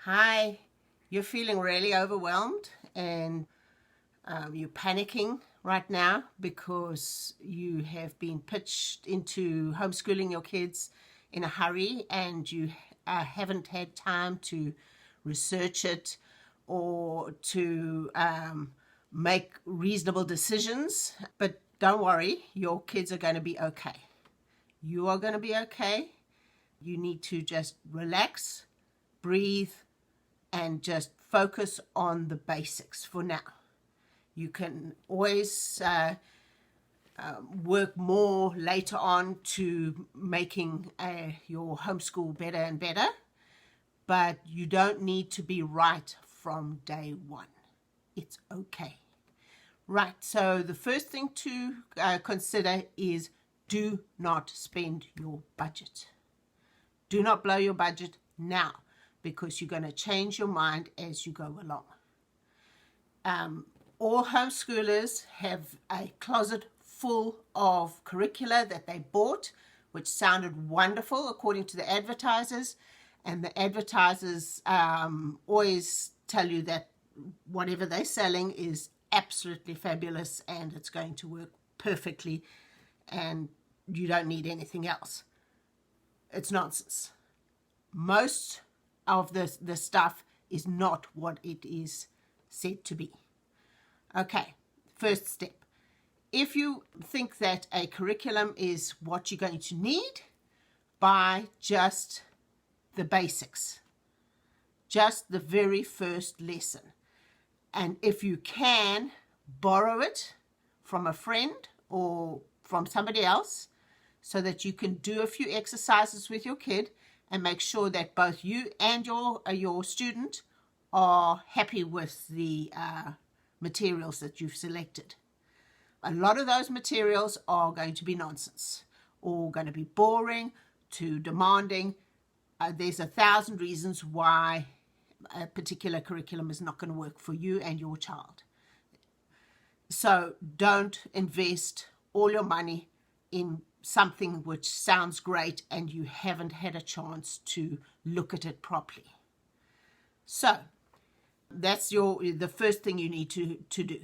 Hi, you're feeling really overwhelmed and you're panicking right now because you have been pitched into homeschooling your kids in a hurry and you haven't had time to research it or to make reasonable decisions. But don't worry, your kids are going to be okay. You are going to be okay. You need to just relax, breathe, and just focus on the basics for now. You can always work more later on to making your homeschool better and better, but you don't need to be right from day one. It's okay. Right, so the first thing to consider is do not spend your budget. Do not blow your budget now, because you're going to change your mind as you go along. All homeschoolers have a closet full of curricula that they bought, which sounded wonderful according to the advertisers. And the advertisers always tell you that whatever they're selling is absolutely fabulous and it's going to work perfectly and you don't need anything else. It's nonsense. Most of the stuff is not what it is said to be. Okay, first step. If you think that a curriculum is what you're going to need, buy just the basics, just the very first lesson. And if you can, borrow it from a friend or from somebody else so that you can do a few exercises with your kid and make sure that both you and your student are happy with the materials that you've selected. A lot of those materials are going to be nonsense or going to be boring, too demanding. There's 1,000 reasons why a particular curriculum is not going to work for you and your child. So don't invest all your money in something which sounds great and you haven't had a chance to look at it properly. So that's the first thing you need to do.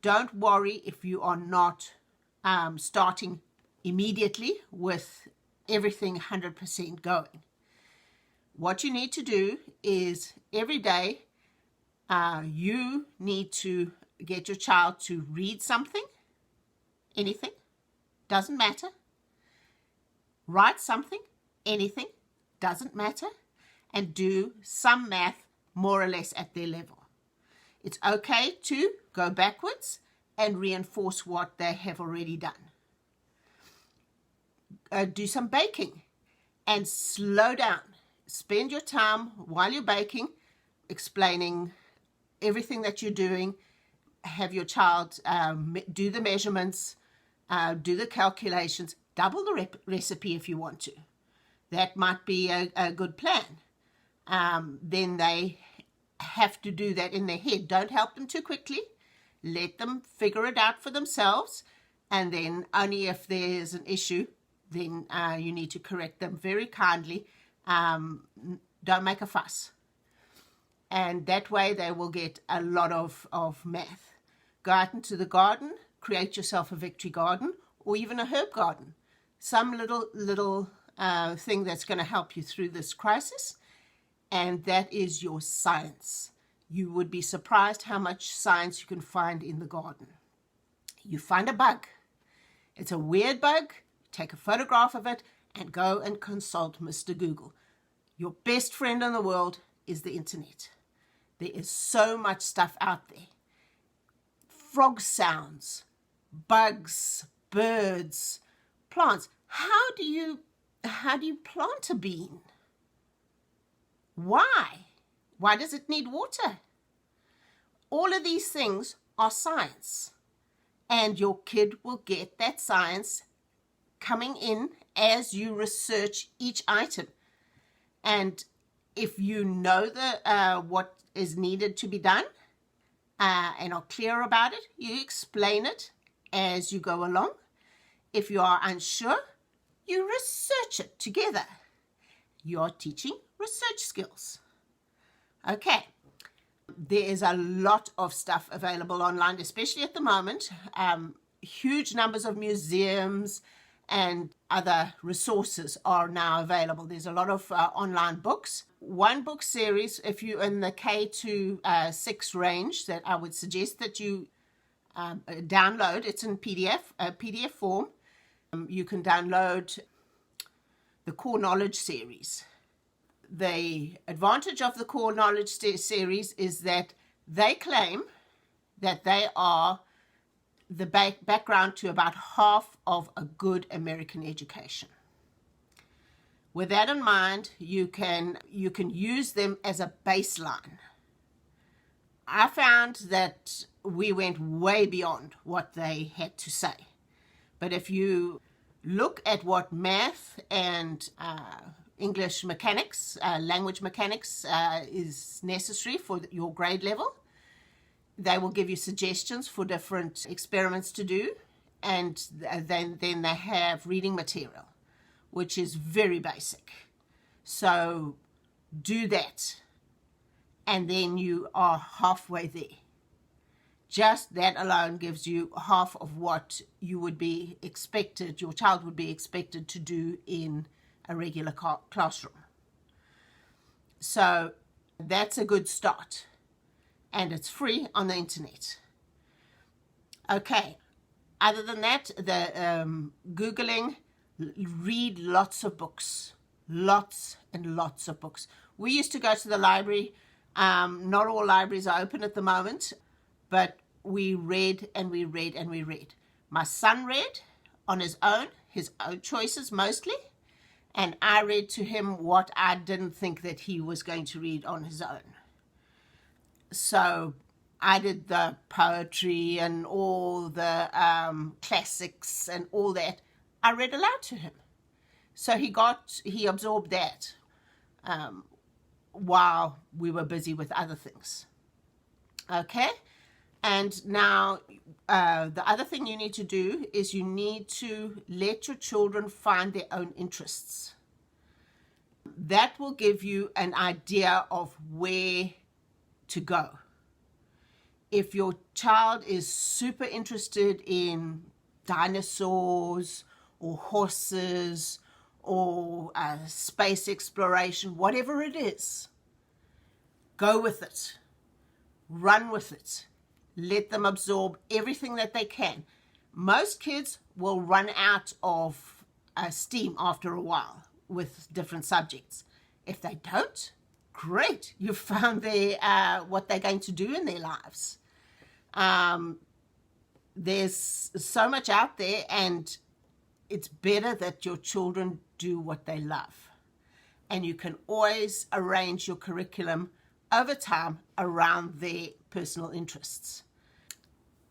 Don't worry if you are not starting immediately with everything 100% going. What you need to do is every day you need to get your child to read something, anything, doesn't matter. Write something, anything, doesn't matter, and do some math more or less at their level. It's okay to go backwards and reinforce what they have already done. Do some baking and slow down. Spend your time while you're baking explaining everything that you're doing. Have your child do the measurements, do the calculations, double the recipe if you want to. That might be a good plan. Then they have to do that in their head. Don't help them too quickly. Let them figure it out for themselves. And then only if there's an issue, then you need to correct them very kindly. Don't make a fuss. And that way they will get a lot of math. Go out into the garden, create yourself a victory garden or even a herb garden. Some little thing that's going to help you through this crisis, and that is your science. You would be surprised how much science you can find in the garden. You find a bug. It's a weird bug. Take a photograph of it and go and consult Mr. Google. Your best friend in the world is the internet. There is so much stuff out there. Frog sounds, bugs, birds, plants. How do you plant a bean? Why? Why does it need water? All of these things are science, and your kid will get that science coming in as you research each item. And if you know what is needed to be done and are clear about it, you explain it as you go along. If you are unsure, you research it together. You are teaching research skills. Okay, there is a lot of stuff available online, especially at the moment. Huge numbers of museums and other resources are now available. There's a lot of online books. One book series, if you're in the K to 6 range, that I would suggest that you download. It's in PDF form. You can download the Core Knowledge series. The advantage of the Core Knowledge series is that they claim that they are the background to about half of a good American education. With that in mind, you can use them as a baseline. I found that we went way beyond what they had to say. But if you look at what math and English mechanics, language mechanics is necessary for your grade level, they will give you suggestions for different experiments to do. And then they have reading material, which is very basic. So do that. And then you are halfway there. Just that alone gives you half of what you would be expected, your child would be expected to do in a regular classroom. So that's a good start. And it's free on the internet. Okay. Other than that, the Googling, read lots of books. Lots and lots of books. We used to go to the library. Not all libraries are open at the moment, but we read and we read and we read. My son read on his own choices mostly, and I read to him what I didn't think that he was going to read on his own. So I did the poetry and all the classics and all that. I read aloud to him. So he absorbed that while we were busy with other things. Okay? And now the other thing you need to do is you need to let your children find their own interests. That will give you an idea of where to go. If your child is super interested in dinosaurs or horses or space exploration, whatever it is, go with it. Run with it. Let them absorb everything that they can. Most kids will run out of steam after a while with different subjects. If they don't, great. You've found what they're going to do in their lives. There's so much out there, and it's better that your children do what they love. And you can always arrange your curriculum over time around their personal interests.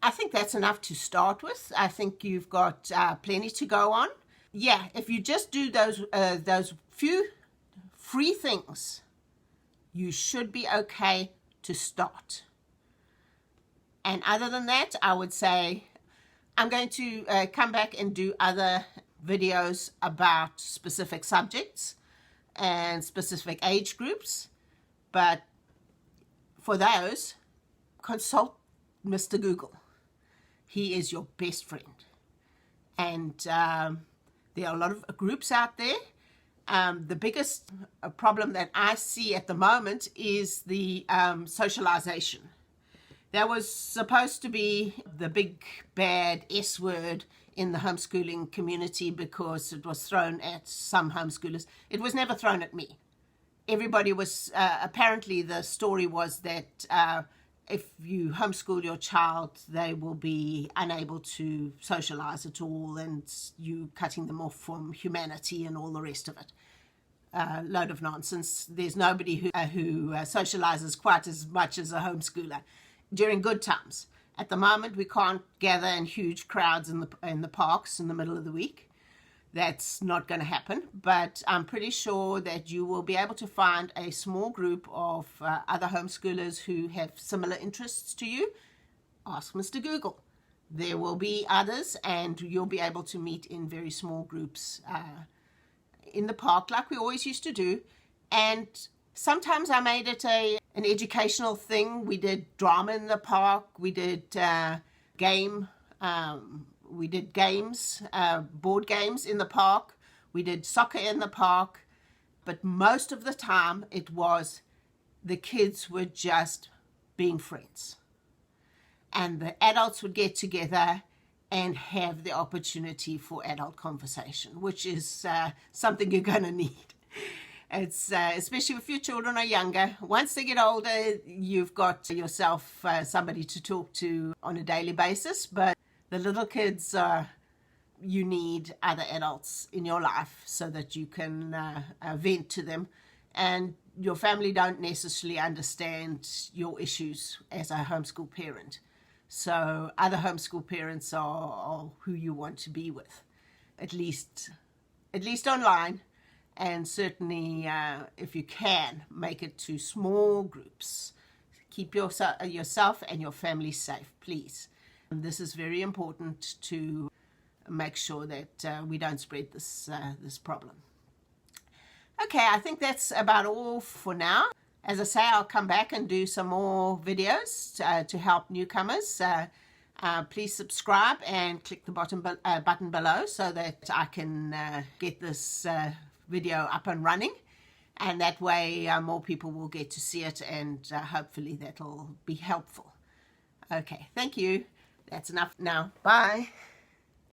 I think that's enough to start with. I think you've got plenty to go on. Yeah, if you just do those few free things, you should be okay to start. And other than that, I would say I'm going to come back and do other videos about specific subjects and specific age groups. But for those, consult Mr. Google. He is your best friend. And there are a lot of groups out there. The biggest problem that I see at the moment is the socialization. That was supposed to be the big bad S word in the homeschooling community because it was thrown at some homeschoolers. It was never thrown at me. Everybody was, apparently the story was that if you homeschool your child, they will be unable to socialize at all, and you cutting them off from humanity and all the rest of it. Load of nonsense. There's nobody who socializes quite as much as a homeschooler during good times. At the moment, we can't gather in huge crowds in the parks in the middle of the week. That's not going to happen, but I'm pretty sure that you will be able to find a small group of other homeschoolers who have similar interests to you. Ask Mr. Google. There will be others, and you'll be able to meet in very small groups in the park like we always used to do. And sometimes I made it an educational thing. We did drama in the park. We did games, board games in the park. We did soccer in the park. But most of the time, it was the kids were just being friends. And the adults would get together and have the opportunity for adult conversation, which is something you're going to need. It's especially if your children are younger. Once they get older, you've got yourself somebody to talk to on a daily basis. But the little kids, you need other adults in your life so that you can vent to them. And your family don't necessarily understand your issues as a homeschool parent. So other homeschool parents are who you want to be with, at least online. And certainly, if you can, make it to small groups. Keep yourself and your family safe, please. And this is very important to make sure that we don't spread this problem. Okay, I think that's about all for now. As I say, I'll come back and do some more videos to help newcomers. Please subscribe and click the button below so that I can get this video up and running, and that way more people will get to see it, and hopefully that'll be helpful. Okay, thank you. That's enough now. Bye.